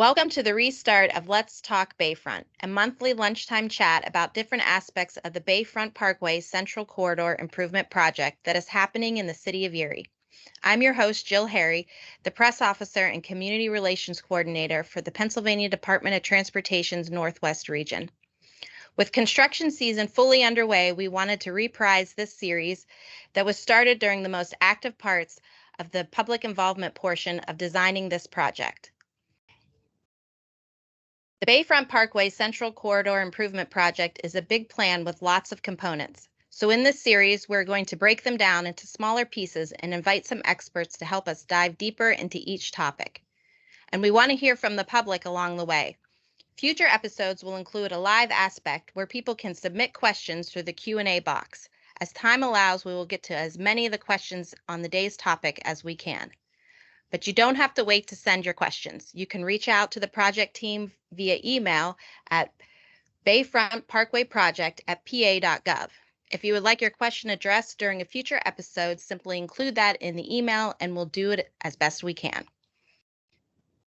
Welcome to the restart of Let's Talk Bayfront, a monthly lunchtime chat about different aspects of the Bayfront Parkway Central Corridor Improvement Project that is happening in the city of Erie. I'm your host, Jill Harry, the press officer and community relations coordinator for the Pennsylvania Department of Transportation's Northwest region. With construction season fully underway, we wanted to reprise this series that was started during the most active parts of the public involvement portion of designing this project. The Bayfront Parkway Central Corridor Improvement Project is a big plan with lots of components. So in this series, we're going to break them down into smaller pieces and invite some experts to help us dive deeper into each topic. And we want to hear from the public along the way. Future episodes will include a live aspect where people can submit questions through the Q&A box. As time allows, we will get to as many of the questions on the day's topic as we can. But you don't have to wait to send your questions. You can reach out to the project team via email at bayfrontparkwayproject@pa.gov. If you would like your question addressed during a future episode, simply include that in the email and we'll do it as best we can.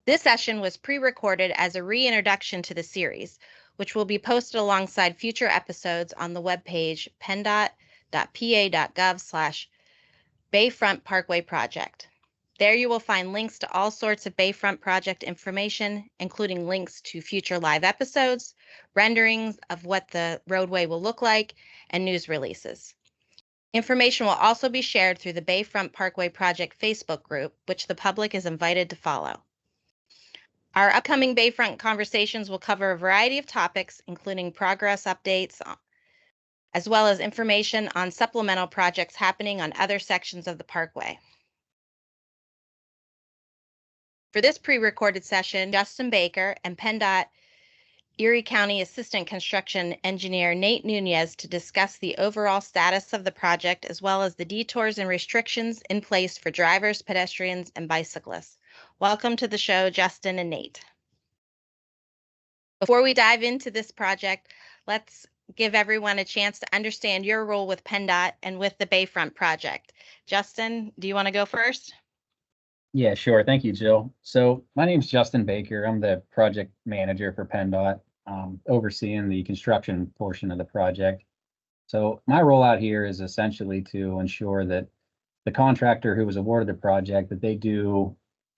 This session was pre-recorded as a reintroduction to the series, which will be posted alongside future episodes on the webpage penndot.pa.gov/Bayfront Parkway Project. There you will find links to all sorts of Bayfront project information, including links to future live episodes, renderings of what the roadway will look like, and news releases. Information will also be shared through the Bayfront Parkway Project Facebook group, which the public is invited to follow. Our upcoming Bayfront conversations will cover a variety of topics, including progress updates, as well as information on supplemental projects happening on other sections of the Parkway. For this pre-recorded session, Justin Baker and PennDOT Erie County Assistant Construction Engineer Nate Nunez to discuss the overall status of the project, as well as the detours and restrictions in place for drivers, pedestrians, and bicyclists. Welcome to the show, Justin and Nate. Before we dive into this project, let's give everyone a chance to understand your role with PennDOT and with the Bayfront project. Justin, do you want to go first? Yeah, sure. Thank you, Jill. So my name's Justin Baker. I'm the project manager for PennDOT, overseeing the construction portion of the project. So my role out here is essentially to ensure that the contractor who was awarded the project, that they do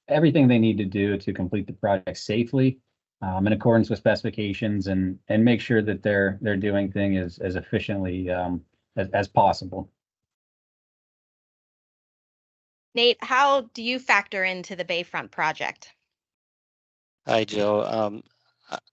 everything they need to do to complete the project safely, in accordance with specifications, and make sure that they're doing things as efficiently as possible. Nate, how do you factor into the Bayfront project? Hi, Jill.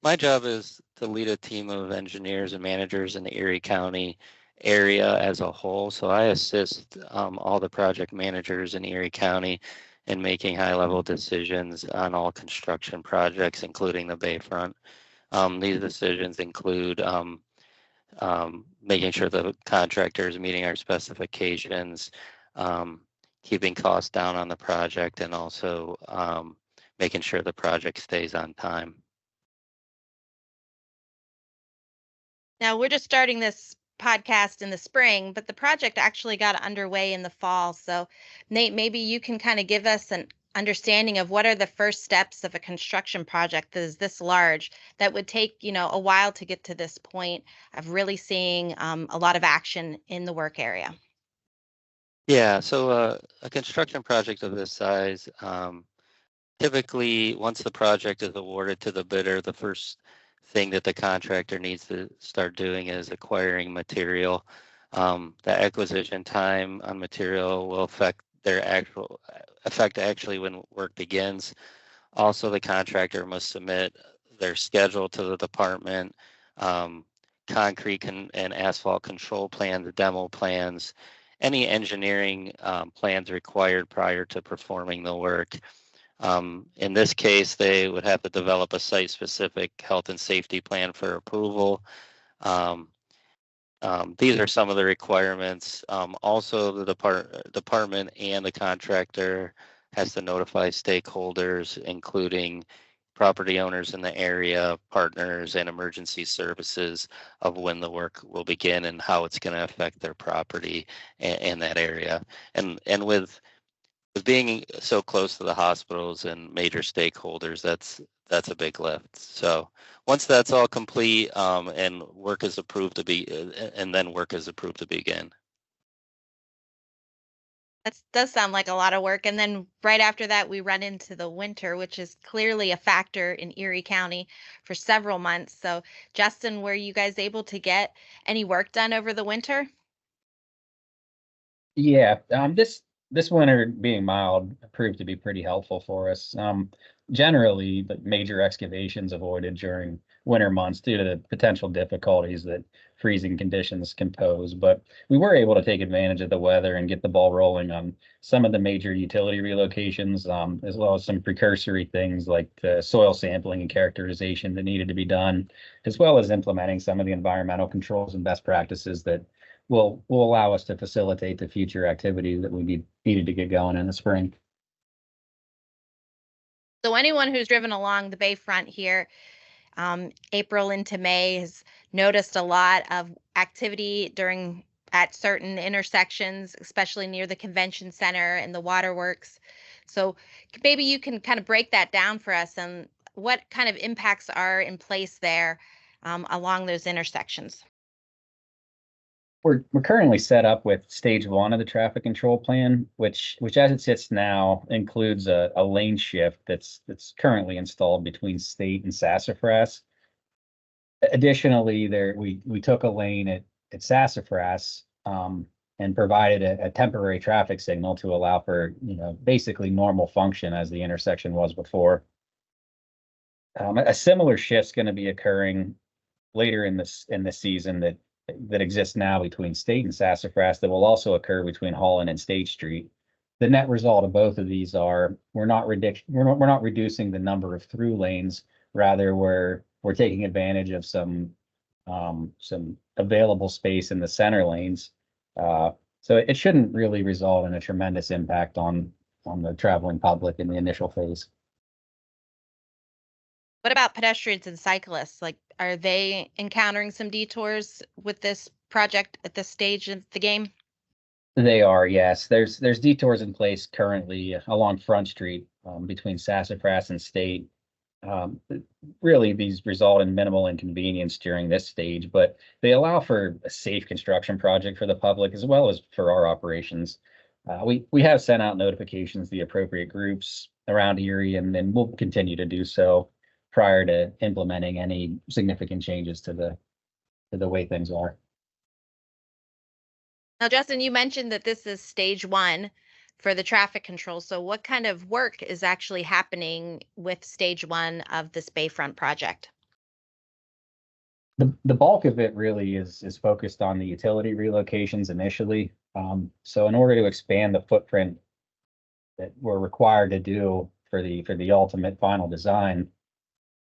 My job is to lead a team of engineers and managers in the Erie County area as a whole. So I assist all the project managers in Erie County in making high-level decisions on all construction projects, including the Bayfront. These decisions include making sure the contractor is meeting our specifications, keeping costs down on the project, and also making sure the project stays on time. Now, we're just starting this podcast in the spring, but the project actually got underway in the fall. So, Nate, maybe you can kind of give us an understanding of what are the first steps of a construction project that is this large that would take, a while to get to this point of really seeing a lot of action in the work area. Yeah, so a construction project of this size, typically once the project is awarded to the bidder, the first thing that the contractor needs to start doing is acquiring material. The acquisition time on material will affect actually when work begins. Also, the contractor must submit their schedule to the department, concrete and asphalt control plans, demo plans, any engineering plans required prior to performing the work. In this case, they would have to develop a site-specific health and safety plan for approval. These are some of the requirements. Also, the department and the contractor has to notify stakeholders, including property owners in the area, partners, and emergency services of when the work will begin and how it's going to affect their property and that area. And with With being so close to the hospitals and major stakeholders, that's a big lift. So once that's all complete, and work is approved to be, and then work is approved to begin. That does sound like a lot of work. And then right after that, we run into the winter, which is clearly a factor in Erie County for several months. So, Justin, were you guys able to get any work done over the winter? Yeah, this winter being mild proved to be pretty helpful for us. Generally, the major excavations avoided during winter months due to the potential difficulties that freezing conditions can pose. But we were able to take advantage of the weather and get the ball rolling on some of the major utility relocations, as well as some precursory things like the soil sampling and characterization that needed to be done, as well as implementing some of the environmental controls and best practices that will allow us to facilitate the future activities that we needed to get going in the spring. So, anyone who's driven along the Bayfront here, April into May, has noticed a lot of activity at certain intersections, especially near the convention center and the waterworks. So maybe you can kind of break that down for us and what kind of impacts are in place there along those intersections. We're currently set up with stage one of the traffic control plan, which as it sits now includes a lane shift that's currently installed between State and Sassafras. Additionally, we took a lane at Sassafras and provided a temporary traffic signal to allow for basically normal function as the intersection was before. A similar shift's going to be occurring later in the season that exists now between State and Sassafras that will also occur between Holland and State Street. The net result of both of these are we're not reducing the number of through lanes. Rather, we're taking advantage of some available space in the center lanes. So it shouldn't really result in a tremendous impact on the traveling public in the initial phase. What about pedestrians and cyclists? Like, are they encountering some detours with this project at this stage of the game? They are, yes. There's detours in place currently along Front Street between Sassafras and State. Um, Really, these result in minimal inconvenience during this stage, but they allow for a safe construction project for the public as well as for our operations. We have sent out notifications to the appropriate groups around Erie, and then we'll continue to do so prior to implementing any significant changes to the way things are. Now, Justin, you mentioned that this is stage one for the traffic control. So, what kind of work is actually happening with stage one of this Bayfront project? The bulk of it really is focused on the utility relocations initially. So in order to expand the footprint that we're required to do for the ultimate final design,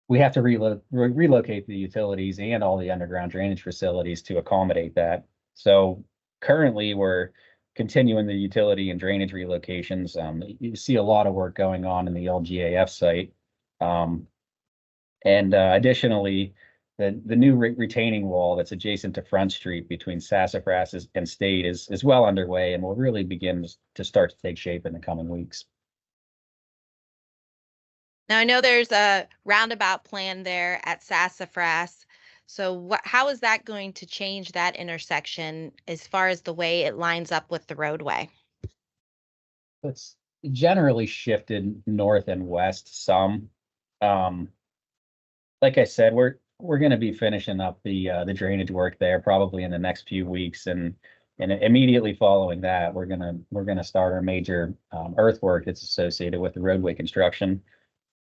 we have to relocate the utilities and all the underground drainage facilities to accommodate that. So currently, we're continuing the utility and drainage relocations. You see a lot of work going on in the LGAF site. And additionally, the new retaining wall that's adjacent to Front Street between Sassafras and State is well underway and will really begin to start to take shape in the coming weeks. Now, I know there's a roundabout plan there at Sassafras. So, how is that going to change that intersection as far as the way it lines up with the roadway? It's generally shifted north and west some. Um, like I said, we're going to be finishing up the drainage work there probably in the next few weeks, and immediately following that, we're gonna start our major earthwork that's associated with the roadway construction.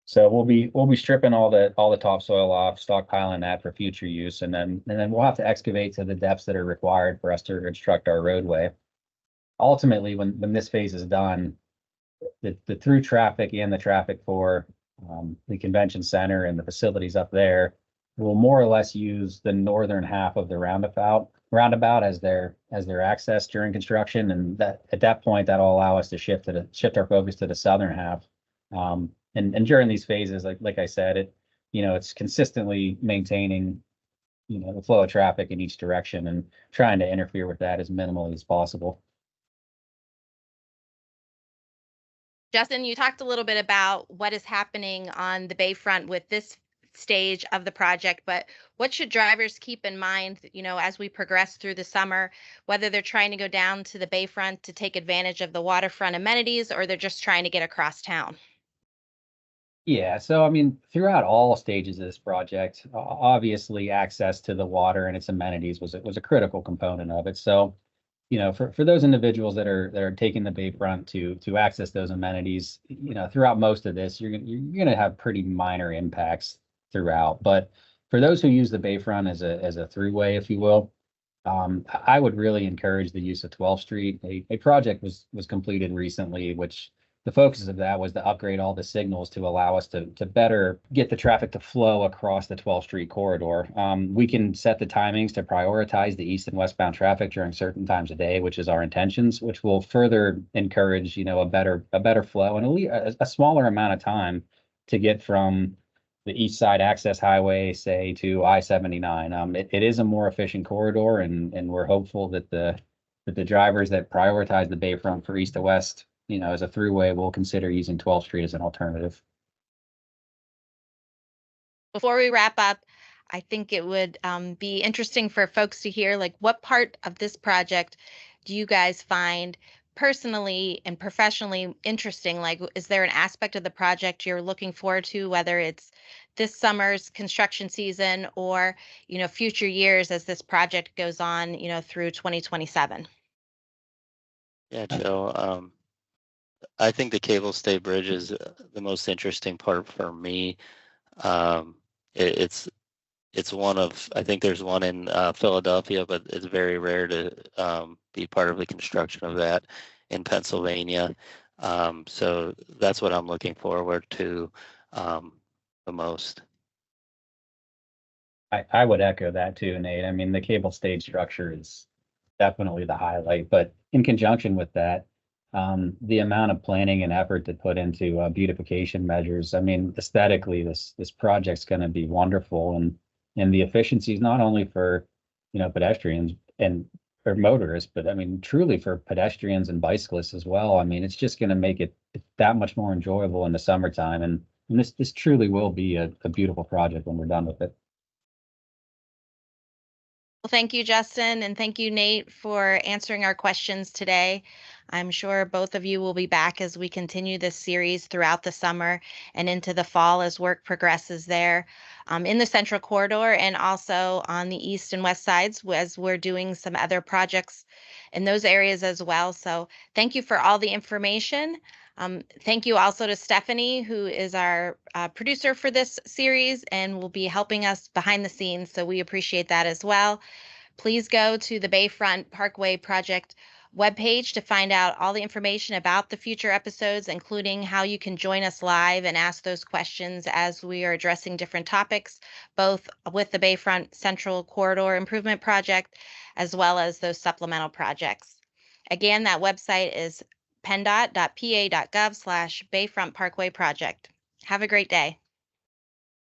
So we'll be stripping all the topsoil off, stockpiling that for future use, and then we'll have to excavate to the depths that are required for us to construct our roadway. Ultimately, when this phase is done, the through traffic and the traffic for the convention center and the facilities up there will more or less use the northern half of the roundabout as their access during construction, and that at that point that'll allow us to shift our focus to the southern half. And during these phases, like I said, it's consistently maintaining the flow of traffic in each direction and trying to interfere with that as minimally as possible. Justin, you talked a little bit about what is happening on the Bayfront with this stage of the project, but what should drivers keep in mind, as we progress through the summer, whether they're trying to go down to the Bayfront to take advantage of the waterfront amenities or they're just trying to get across town? Yeah, so I mean, throughout all stages of this project, obviously access to the water and its amenities was a critical component of it. So, for those individuals that are taking the Bayfront to access those amenities, throughout most of this, you're gonna have pretty minor impacts throughout. But for those who use the Bayfront as a throughway, if you will, I would really encourage the use of 12th Street. A project was completed recently, which the focus of that was to upgrade all the signals to allow us to better get the traffic to flow across the 12th Street corridor. We can set the timings to prioritize the east and westbound traffic during certain times of day, which is our intentions, which will further encourage, a better flow and a smaller amount of time to get from the east side access highway, say, to I-79. It is a more efficient corridor, and we're hopeful that the drivers that prioritize the Bayfront for east to west, as a throughway, will consider using 12th Street as an alternative. Before we wrap up, I think it would be interesting for folks to hear, like, what part of this project do you guys find personally and professionally interesting? Like, is there an aspect of the project you're looking forward to, whether it's this summer's construction season or, future years as this project goes on, through 2027? Yeah, Joe. I think the cable stay bridge is the most interesting part for me. Um, it's one of, I think there's one in Philadelphia, but it's very rare to be part of the construction of that in Pennsylvania. So that's what I'm looking forward to the most. I would echo that too, Nate. I mean, the cable stayed structure is definitely the highlight, but in conjunction with that, the amount of planning and effort to put into beautification measures. I mean, aesthetically, this project's going to be wonderful, and the efficiencies not only for pedestrians and or motorists, but I mean truly for pedestrians and bicyclists as well. I mean, it's just going to make it that much more enjoyable in the summertime, and this truly will be a beautiful project when we're done with it. Well, thank you, Justin, and thank you, Nate, for answering our questions today. I'm sure both of you will be back as we continue this series throughout the summer and into the fall as work progresses there in the Central Corridor and also on the east and west sides as we're doing some other projects in those areas as well. So thank you for all the information. Thank you also to Stephanie, who is our producer for this series and will be helping us behind the scenes. So we appreciate that as well. Please go to the Bayfront Parkway Project webpage to find out all the information about the future episodes, including how you can join us live and ask those questions as we are addressing different topics, both with the Bayfront Central Corridor Improvement Project, as well as those supplemental projects. Again, that website is penndot.pa.gov/Bayfront Parkway Project. Have a great day.